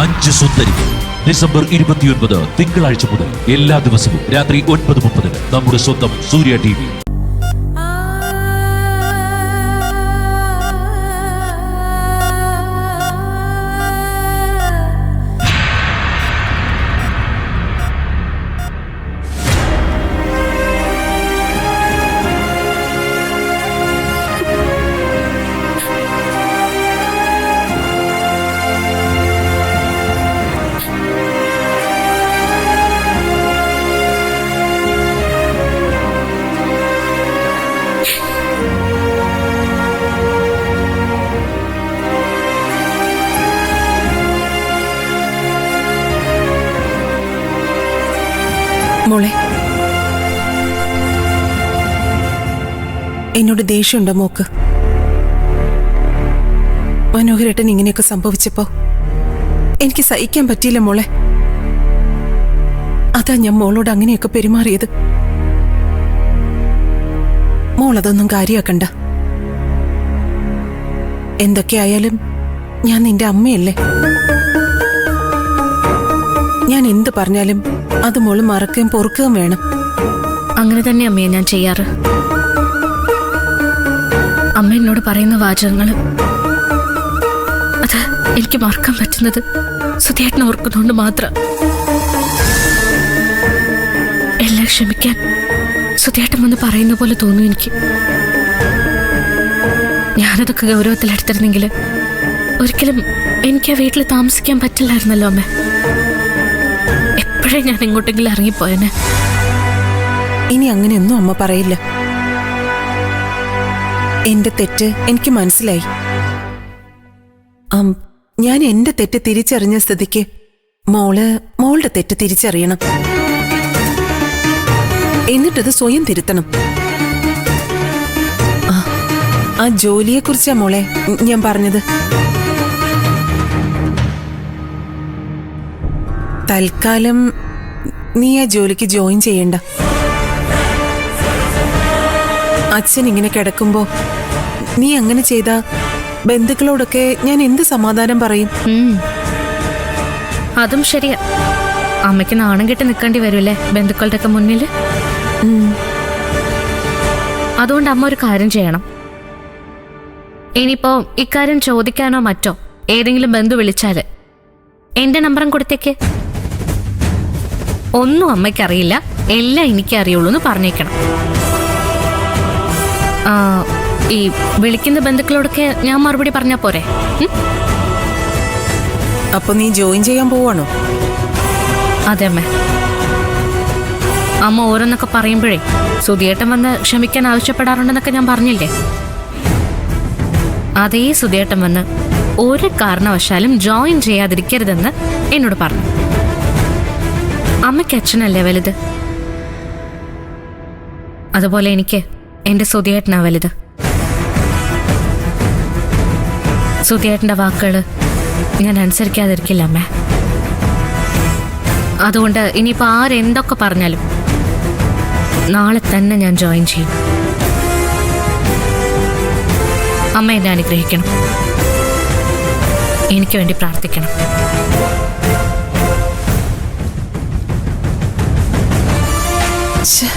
5 സുന്ദരികൾ. December 29 തിങ്കളാഴ്ച മുതൽ എല്ലാ ദിവസവും രാത്രി 9:30 നമ്മുടെ സ്വന്തം സൂര്യ TV. മോളെ, എന്നോട് ദേഷ്യമുണ്ടോ മോക്ക്? മനോഹരേട്ടൻ ഇങ്ങനെയൊക്കെ സംഭവിച്ചപ്പോ എനിക്ക് സഹിക്കാൻ പറ്റിയില്ല മോളെ. അതാ ഞാൻ മോളോട് അങ്ങനെയൊക്കെ പെരുമാറിയത്. മോളതൊന്നും കാര്യാക്കണ്ട. എന്തൊക്കെയായാലും ഞാൻ നിന്റെ അമ്മയല്ലേ. ഞാൻ എന്ത് പറഞ്ഞാലും അത് മോള് മറക്കുകയും പൊറുക്കുകയും വേണം. അങ്ങനെ തന്നെ അമ്മയെ ഞാൻ ചെയ്യാറ്. അമ്മ എന്നോട് പറയുന്ന വാചകങ്ങൾ അത് എനിക്ക് മറക്കാൻ പറ്റുന്നത് സുധിയേട്ടനെ ഓർക്കുന്നതുകൊണ്ട് മാത്രം. എല്ലാം ക്ഷമിക്കാൻ സുധിയേട്ടൻ വന്ന് പറയുന്ന പോലെ തോന്നും എനിക്ക്. ഞാനതൊക്കെ ഗൗരവത്തിലെടുത്തിരുന്നെങ്കിൽ ഒരിക്കലും എനിക്ക് ആ വീട്ടിൽ താമസിക്കാൻ പറ്റില്ലായിരുന്നല്ലോ അമ്മ. എപ്പോഴേ ഞാൻ എങ്ങോട്ടെങ്കിലും ഇറങ്ങിപ്പോയനെ. ഇനി അങ്ങനെയൊന്നും അമ്മ പറയില്ല. എന്റെ തെറ്റ് എനിക്ക് മനസ്സിലായി. ഞാൻ എന്റെ തെറ്റ് തിരിച്ചറിഞ്ഞ സ്ഥിതിക്ക് മോളുടെ തെറ്റ് തിരിച്ചറിയണം. എന്നിട്ടത് സ്വയം തിരുത്തണം. ആ ജോലിയെക്കുറിച്ചാ മോളെ ഞാൻ പറഞ്ഞത്. തൽക്കാലം നീ ആ ജോലിക്ക് ജോയിൻ ചെയ്യണ്ട. അച്ഛൻ ഇങ്ങനെ കിടക്കുമ്പോ നീ അങ്ങനെ ചെയ്താ ബന്ധുക്കളോടൊക്കെ ഞാൻ എന്ത് സമാധാനം പറയും? അതും ശരിയാ. അമ്മയ്ക്ക് നാണം കെട്ടി നിൽക്കേണ്ടി വരുമല്ലേ ബന്ധുക്കളുടെ ഒക്കെ മുന്നിൽ. അതുകൊണ്ട് അമ്മ ഒരു കാര്യം ചെയ്യണം. ഇനിയിപ്പോ ഇക്കാര്യം ചോദിക്കാനോ മറ്റോ ഏതെങ്കിലും ബന്ധു വിളിച്ചാല് എന്റെ നമ്പറും കൊടുത്തേക്ക്. ഒന്നും അമ്മയ്ക്കറിയില്ല, എല്ലാം എനിക്ക് അറിയുള്ളൂ എന്ന് പറഞ്ഞേക്കണം. ഈ വിളിക്കുന്ന ബന്ധുക്കളോടൊക്കെ ഞാൻ മറുപടി പറഞ്ഞാ പോരെ? അപ്പൊ നീ ജോയിൻ ചെയ്യാൻ പോവാണോ? അതെ അമ്മ. അമ്മ ഓരോന്നൊക്കെ പറയുമ്പോഴേ സുധിയേട്ടൻ വന്ന് ക്ഷമിക്കാൻ ആവശ്യപ്പെടാറുണ്ടെന്നൊക്കെ ഞാൻ പറഞ്ഞില്ലേ? അതേ സുധിയേട്ടൻ വന്ന് ഒരു കാരണവശാലും ജോയിൻ ചെയ്യാതിരിക്കരുതെന്ന് എന്നോട് പറഞ്ഞു. അമ്മയ്ക്ക് അച്ഛനല്ലേ വലുത്, അതുപോലെ എനിക്ക് എന്റെ സുധിയേട്ടനാ വലുത്. സുധിയേട്ടന്റെ വാക്കുകള് ഞാൻ അനുസരിക്കാതിരിക്കില്ല അമ്മ. അതുകൊണ്ട് ഇനിയിപ്പോ ആരെന്തൊക്കെ പറഞ്ഞാലും നാളെ തന്നെ ഞാൻ ജോയിൻ ചെയ്യും. അമ്മ എന്നെ അനുഗ്രഹിക്കണം, എനിക്ക് വേണ്ടി പ്രാർത്ഥിക്കണം. ശ്ശേ.